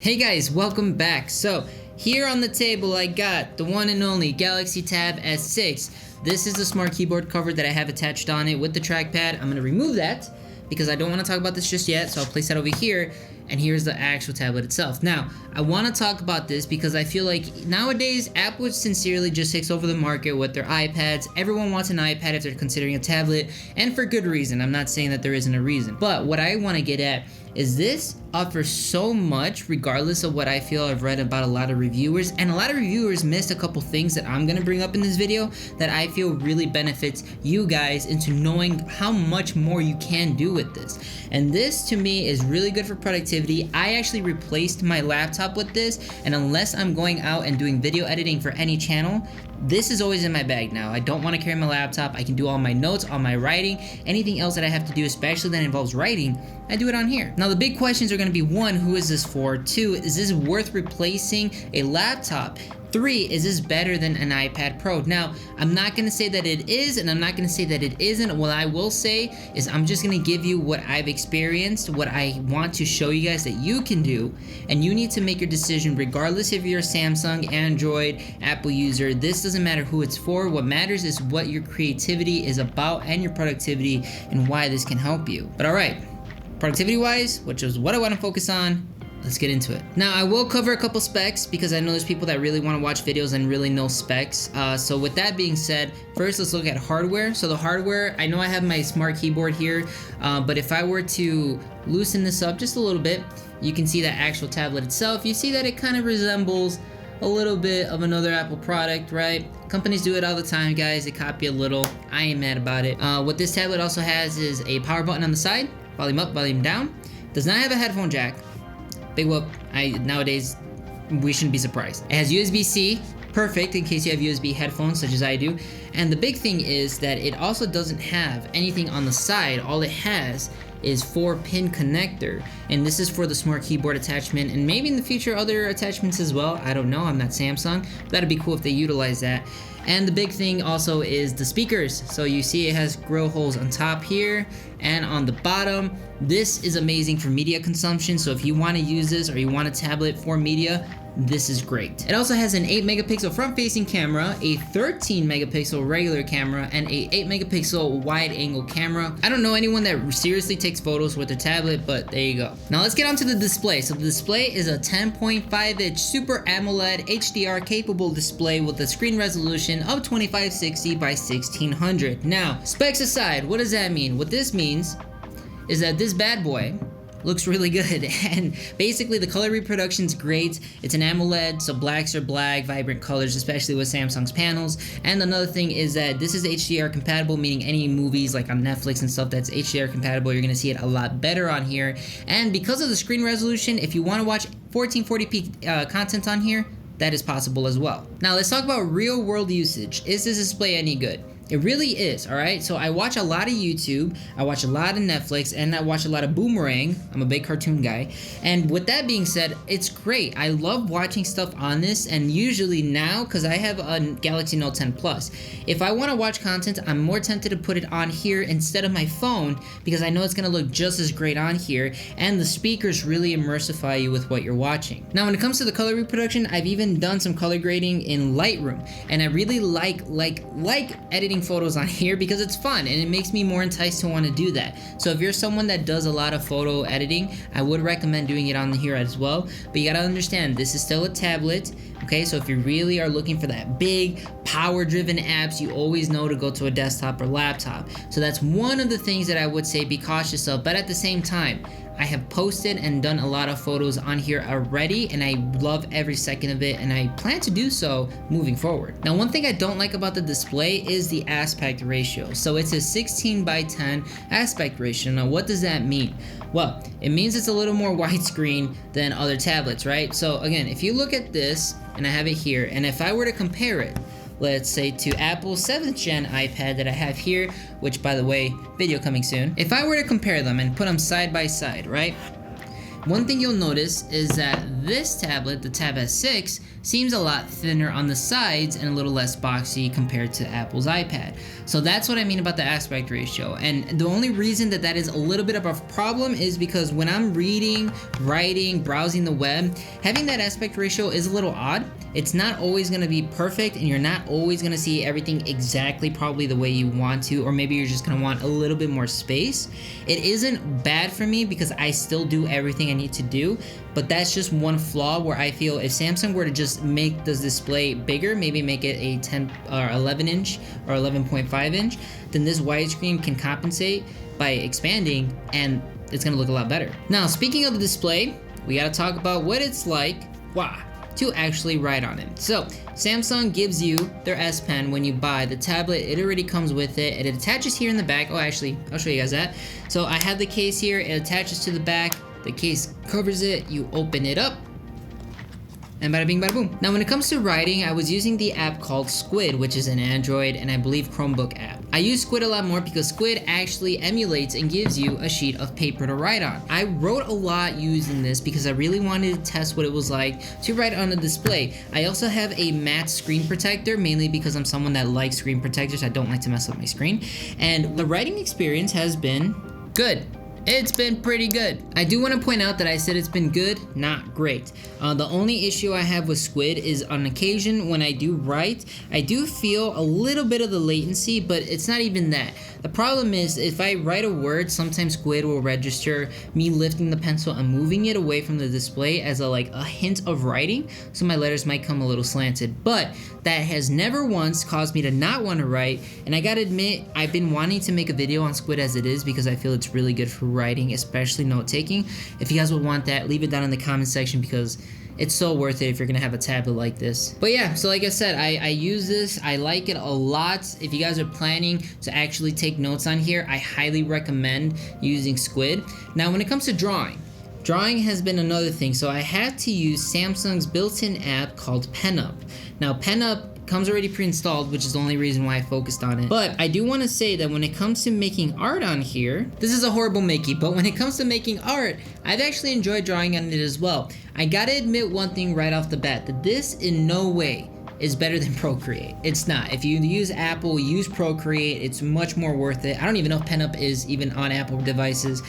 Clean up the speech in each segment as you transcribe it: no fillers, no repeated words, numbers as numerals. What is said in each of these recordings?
Hey guys, welcome back. So here on the table I got the one and only Galaxy Tab S6. This is the smart keyboard cover that I have attached on it with the trackpad. I'm going to remove that because I don't want to talk about this just yet, so I'll place that over here. And here's the actual tablet itself. Now, I want to talk about this because I feel like nowadays Apple sincerely just takes over the market with their iPads. Everyone wants an iPad if they're considering a tablet, and for good reason. I'm not saying that there isn't a reason. But what I want to get at is this offers so much regardless of what I feel. I've read about a lot of reviewers, and a lot of reviewers missed a couple things that I'm going to bring up in this video that I feel really benefits you guys into knowing how much more you can do with this. And this to me is really good for productivity. I actually replaced my laptop with this, and unless I'm going out and doing video editing for any channel, this is always in my bag now. I don't want to carry my laptop. I can do all my notes, all my writing, anything else that I have to do, especially that involves writing, I do it on here. Now the big questions are going to be: 1, who is this for? 2, is this worth replacing a laptop? 3, is this better than an iPad Pro? Now, I'm not going to say that it is, and I'm not going to say that it isn't. What I will say is I'm just going to give you what I've experienced, what I want to show you guys that you can do, and you need to make your decision regardless if you're a Samsung, Android, Apple user. This doesn't matter who it's for. What matters is what your creativity is about and your productivity and why this can help you. But alright, productivity-wise, which is what I want to focus on, let's get into it. Now, I will cover a couple specs because I know there's people that really want to watch videos and really know specs. So with that being said, first let's look at hardware. So the hardware, I know I have my smart keyboard here, but if I were to loosen this up just a little bit, you can see that actual tablet itself. You see that it kind of resembles a little bit of another Apple product, right? Companies do it all the time, guys. They copy a little. I ain't mad about it. What this tablet also has is a power button on the side, volume up, volume down. Does not have a headphone jack. Big whoop. Nowadays, we shouldn't be surprised. It has USB-C, perfect in case you have USB headphones such as I do. And the big thing is that it also doesn't have anything on the side. All it has is 4-pin connector, and this is for the smart keyboard attachment, and maybe in the future other attachments as well. I don't know, I'm not Samsung. That'd be cool if they utilize that. And the big thing also is the speakers. So you see it has grill holes on top here and on the bottom. This is amazing for media consumption, so if you want to use this or you want a tablet for media, this is great. It also has an 8 megapixel front-facing camera, a 13 megapixel regular camera, and a 8 megapixel wide-angle camera. I don't know anyone that seriously takes photos with a tablet, but there you go. Now let's get onto the display. So the display is a 10.5-inch Super AMOLED HDR capable display with a screen resolution of 2560 by 1600. Now, specs aside, what does that mean? What this means is that this bad boy looks really good, and basically the color reproduction's great. It's an AMOLED, so blacks are black, vibrant colors, especially with Samsung's panels. And another thing is that this is HDR compatible, meaning any movies like on Netflix and stuff that's HDR compatible, you're gonna see it a lot better on here. And because of the screen resolution, if you want to watch 1440p content on here, that is possible as well. Now let's talk about real world usage. Is this display any good? It really is, alright? So I watch a lot of YouTube, I watch a lot of Netflix, and I watch a lot of Boomerang. I'm a big cartoon guy. And with that being said, it's great. I love watching stuff on this, and usually now, because I have a Galaxy Note 10 Plus, if I want to watch content, I'm more tempted to put it on here instead of my phone, because I know it's going to look just as great on here, and the speakers really immersify you with what you're watching. Now when it comes to the color reproduction, I've even done some color grading in Lightroom, and I really like editing photos on here because it's fun and it makes me more enticed to want to do that. So if you're someone that does a lot of photo editing, I would recommend doing it on here as well. But you gotta understand, this is still a tablet, okay? So if you really are looking for that big power-driven apps, you always know to go to a desktop or laptop. So that's one of the things that I would say be cautious of. But at the same time, I have posted and done a lot of photos on here already, and I love every second of it, and I plan to do so moving forward. Now, one thing I don't like about the display is the aspect ratio. So it's a 16:10 aspect ratio. Now, what does that mean? Well, it means it's a little more widescreen than other tablets, right? So again, if you look at this, and I have it here, and if I were to compare it, let's say to Apple's 7th gen iPad that I have here, which by the way, video coming soon. If I were to compare them and put them side by side, right? One thing you'll notice is that this tablet, the Tab S6, seems a lot thinner on the sides and a little less boxy compared to Apple's iPad. So that's what I mean about the aspect ratio. And the only reason that is a little bit of a problem is because when I'm reading, writing, browsing the web, having that aspect ratio is a little odd. It's not always going to be perfect, and you're not always going to see everything exactly probably the way you want to, or maybe you're just going to want a little bit more space. It isn't bad for me because I still do everything I need to do, but that's just one flaw where I feel if Samsung were to just make this display bigger, maybe make it a 10 or 11 inch or 11.5 inch, then this widescreen can compensate by expanding, and it's going to look a lot better. Now, speaking of the display, we got to talk about what it's like to actually write on it. So Samsung gives you their S Pen when you buy the tablet. It already comes with it. It attaches here in the back. Oh, actually, I'll show you guys that. So I have the case here. It attaches to the back. The case covers it. You open it up, and bada bing bada boom. Now when it comes to writing, I was using the app called Squid, which is an Android and I believe Chromebook app. I use Squid a lot more because Squid actually emulates and gives you a sheet of paper to write on. I wrote a lot using this because I really wanted to test what it was like to write on a display. I also have a matte screen protector, mainly because I'm someone that likes screen protectors. I don't like to mess up my screen. And the writing experience has been good. It's been pretty good. I do want to point out that I said it's been good, not great. The only issue I have with Squid is on occasion when I do write, I do feel a little bit of the latency, but it's not even that. The problem is if I write a word, sometimes Squid will register me lifting the pencil and moving it away from the display as a hint of writing, so my letters might come a little slanted. But that has never once caused me to not want to write, and I gotta admit, I've been wanting to make a video on Squid as it is because I feel it's really good for writing, especially note-taking. If you guys would want that, leave it down in the comment section because it's so worth it if you're gonna have a tablet like this. But yeah, so like I said, I use this. I like it a lot. If you guys are planning to actually take notes on here, I highly recommend using Squid. Now, when it comes to drawing has been another thing. So I had to use Samsung's built-in app called PenUp. Now, PenUp comes already pre-installed, which is the only reason why I focused on it. But I do want to say that when it comes to making art on here, this is a horrible Mickey, but when it comes to making art, I've actually enjoyed drawing on it as well. I gotta admit one thing right off the bat, that this in no way is better than Procreate. It's not. If you use Apple, use Procreate, it's much more worth it. I don't even know if PenUp is even on Apple devices.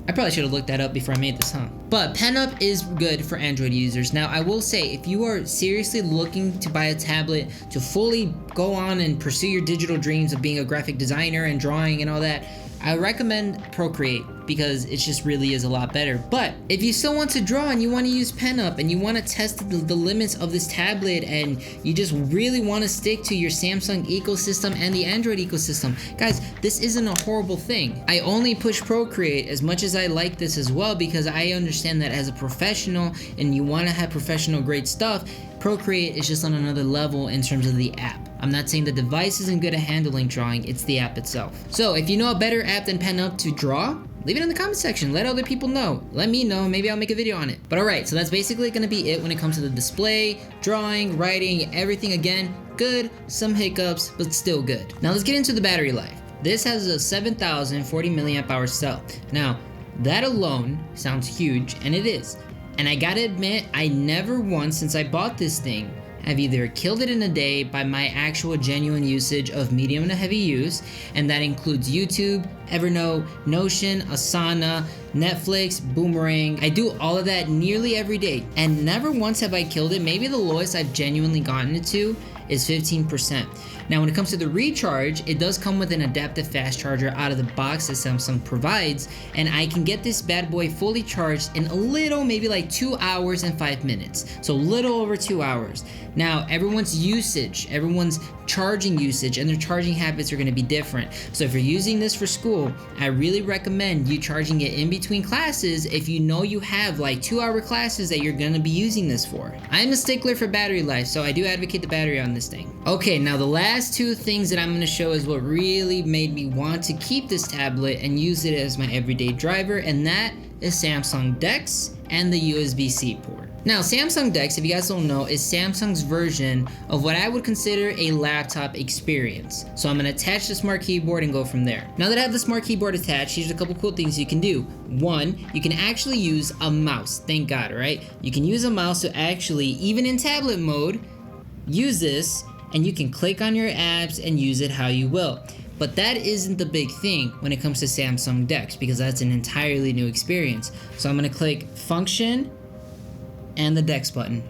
I probably should have looked that up before I made this, But PenUp is good for Android users. Now, I will say, if you are seriously looking to buy a tablet to fully go on and pursue your digital dreams of being a graphic designer and drawing and all that, I recommend Procreate because it just really is a lot better. But if you still want to draw and you want to use PenUp and you want to test the limits of this tablet and you just really want to stick to your Samsung ecosystem and the Android ecosystem, guys, this isn't a horrible thing. I only push Procreate as much as I like this as well because I understand that as a professional and you want to have professional grade stuff, Procreate is just on another level in terms of the app. I'm not saying the device isn't good at handling drawing, it's the app itself. So if you know a better app than PenUp to draw, leave it in the comment section. Let other people know. Let me know. Maybe I'll make a video on it. But alright, so that's basically going to be it when it comes to the display, drawing, writing, everything. Again, good, some hiccups, but still good. Now let's get into the battery life. This has a 7,040 milliamp hour cell. Now, that alone sounds huge, and it is. And I gotta admit, I never once since I bought this thing have either killed it in a day by my actual genuine usage of medium to heavy use, and that includes YouTube, Evernote, Notion, Asana, Netflix, Boomerang. I do all of that nearly every day, and never once have I killed it. Maybe the lowest I've genuinely gotten it to is 15%. Now, when it comes to the recharge, it does come with an adaptive fast charger out of the box that Samsung provides, and I can get this bad boy fully charged in a little, maybe like 2 hours and 5 minutes. So a little over 2 hours. Now, everyone's charging usage and their charging habits are going to be different. So if you're using this for school, I really recommend you charging it in between classes if you know you have like 2-hour classes that you're going to be using this for. I'm a stickler for battery life, so I do advocate the battery on this thing. Okay, now the last two things that I'm going to show is what really made me want to keep this tablet and use it as my everyday driver, and that is Samsung DeX and the USB-C port. Now, Samsung DeX, if you guys don't know, is Samsung's version of what I would consider a laptop experience. So I'm gonna attach the smart keyboard and go from there. Now that I have the smart keyboard attached, here's a couple cool things you can do. One, you can actually use a mouse, thank God, right? You can use a mouse to actually, even in tablet mode, use this, and you can click on your apps and use it how you will. But that isn't the big thing when it comes to Samsung DeX, because that's an entirely new experience. So I'm gonna click Function and the DeX button.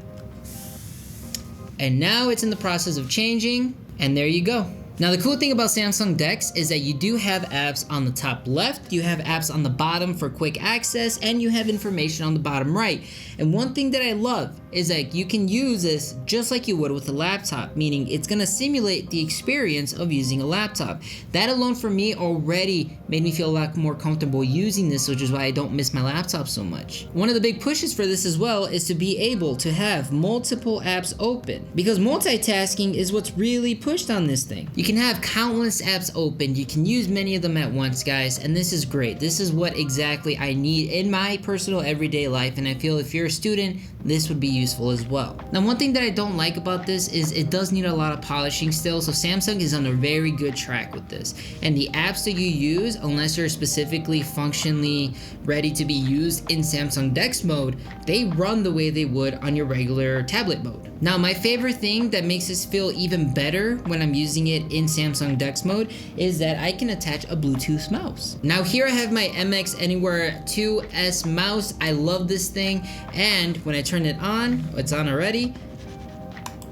And now it's in the process of changing, and there you go. Now the cool thing about Samsung DeX is that you do have apps on the top left, you have apps on the bottom for quick access, and you have information on the bottom right. And one thing that I love is that you can use this just like you would with a laptop, meaning it's gonna simulate the experience of using a laptop. That alone for me already made me feel a lot more comfortable using this, which is why I don't miss my laptop so much. One of the big pushes for this as well is to be able to have multiple apps open, because multitasking is what's really pushed on this thing. You can have countless apps open, you can use many of them at once, guys, and this is great. This is what exactly I need in my personal everyday life, and I feel if you're a student, this would be useful as well. Now, one thing that I don't like about this is it does need a lot of polishing still, so Samsung is on a very good track with this. And the apps that you use, unless you're specifically functionally ready to be used in Samsung DeX mode, they run the way they would on your regular tablet mode. Now, my favorite thing that makes this feel even better when I'm using it in Samsung DeX mode is that I can attach a Bluetooth mouse. Now here I have my MX Anywhere 2S mouse. I love this thing, and when I turn it on, it's on already,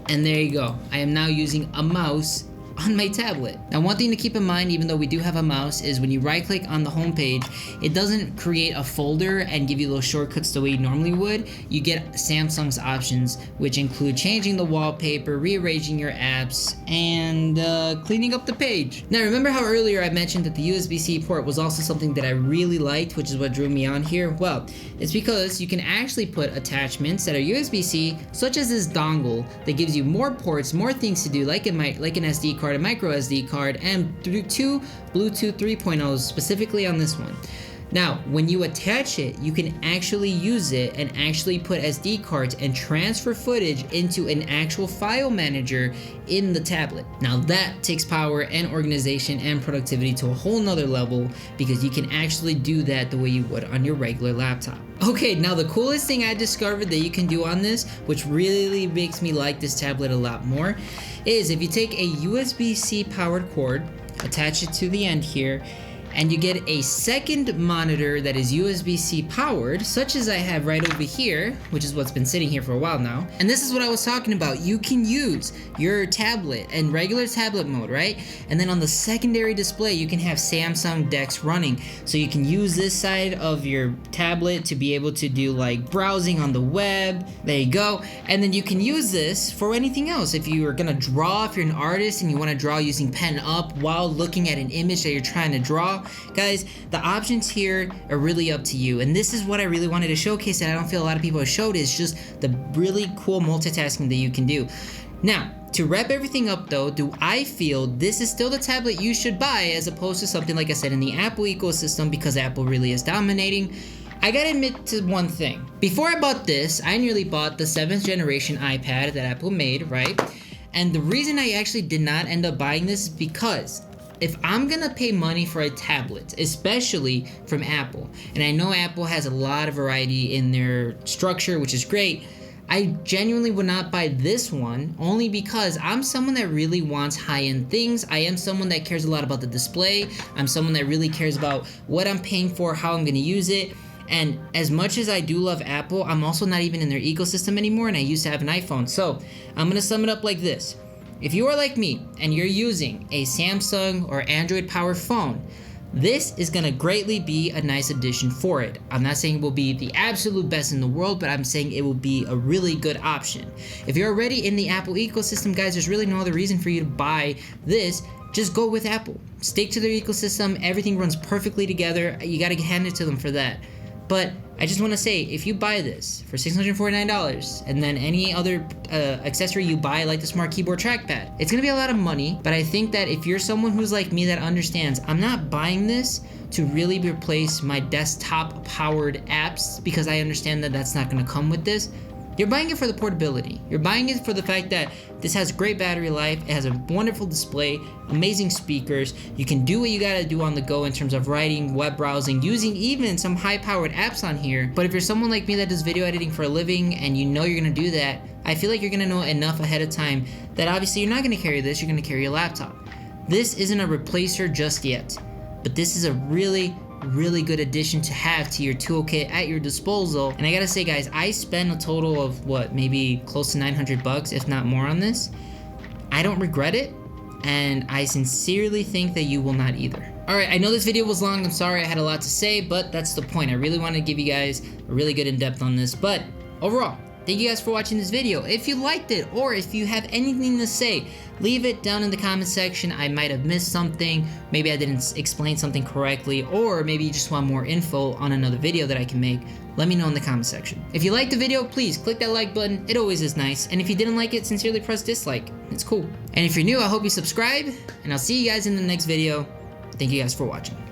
and there you go. I am now using a mouse on my tablet. Now, one thing to keep in mind, even though we do have a mouse, is when you right click on the home page, it doesn't create a folder and give you those shortcuts the way you normally would. You get Samsung's options, which include changing the wallpaper, rearranging your apps, and cleaning up the page. Now, remember how earlier I mentioned that the USB-C port was also something that I really liked, which is what drew me on here? Well, it's because you can actually put attachments that are USB-C, such as this dongle that gives you more ports, more things to do, like an SD card, a micro SD card, and two Bluetooth 3.0s specifically on this one. Now, when you attach it, you can actually use it and actually put SD cards and transfer footage into an actual file manager in the tablet. Now that takes power and organization and productivity to a whole nother level, because you can actually do that the way you would on your regular laptop. Okay, now the coolest thing I discovered that you can do on this, which really makes me like this tablet a lot more, is if you take a USB-C powered cord, attach it to the end here, and you get a second monitor that is USB-C powered, such as I have right over here, which is what's been sitting here for a while now. And this is what I was talking about. You can use your tablet in regular tablet mode, right? And then on the secondary display, you can have Samsung DeX running. So you can use this side of your tablet to be able to do like browsing on the web. There you go. And then you can use this for anything else. If you are gonna draw, if you're an artist and you wanna draw using pen up while looking at an image that you're trying to draw, guys, the options here are really up to you. And this is what I really wanted to showcase that I don't feel a lot of people have showed, is just the really cool multitasking that you can do. Now, to wrap everything up though, do I feel this is still the tablet you should buy as opposed to something like I said in the Apple ecosystem, because Apple really is dominating? I gotta admit to one thing. Before I bought this, I nearly bought the 7th generation iPad that Apple made, right? And the reason I actually did not end up buying this is because if I'm gonna pay money for a tablet, especially from Apple, and I know Apple has a lot of variety in their structure, which is great, I genuinely would not buy this one, only because I'm someone that really wants high-end things. I am someone that cares a lot about the display. I'm someone that really cares about what I'm paying for, how I'm gonna use it. And as much as I do love Apple, I'm also not even in their ecosystem anymore, and I used to have an iPhone. So I'm gonna sum it up like this. If you are like me and you're using a Samsung or Android powered phone, this is gonna greatly be a nice addition for it. I'm not saying it will be the absolute best in the world, but I'm saying it will be a really good option. If you're already in the Apple ecosystem, guys, there's really no other reason for you to buy this. Just go with Apple. Stick to their ecosystem. Everything runs perfectly together. You gotta hand it to them for that. But I just want to say, if you buy this for $649 and then any other accessory you buy, like the smart keyboard trackpad, it's gonna be a lot of money. But I think that if you're someone who's like me that understands, I'm not buying this to really replace my desktop powered apps, because I understand that that's not gonna come with this. You're buying it for the portability. You're buying it for the fact that this has great battery life, it has a wonderful display, amazing speakers, you can do what you gotta do on the go in terms of writing, web browsing, using even some high-powered apps on here. But if you're someone like me that does video editing for a living and you know you're gonna do that, I feel like you're gonna know enough ahead of time that obviously you're not gonna carry this, you're gonna carry a laptop. This isn't a replacer just yet, but this is a really good addition to have to your toolkit at your disposal. And I gotta say, guys, I spent a total of what, maybe close to 900 bucks, if not more, on this. I don't regret it, and I sincerely think that you will not either. Alright, I know this video was long, I'm sorry I had a lot to say, but that's the point. I really want to give you guys a really good in-depth on this. But overall, thank you guys for watching this video. If you liked it, or if you have anything to say, leave it down in the comment section. I might have missed something, maybe I didn't explain something correctly, or maybe you just want more info on another video that I can make. Let me know in the comment section. If you liked the video, please click that like button, it always is nice. And if you didn't like it, sincerely press dislike, it's cool. And if you're new, I hope you subscribe, and I'll see you guys in the next video. Thank you guys for watching.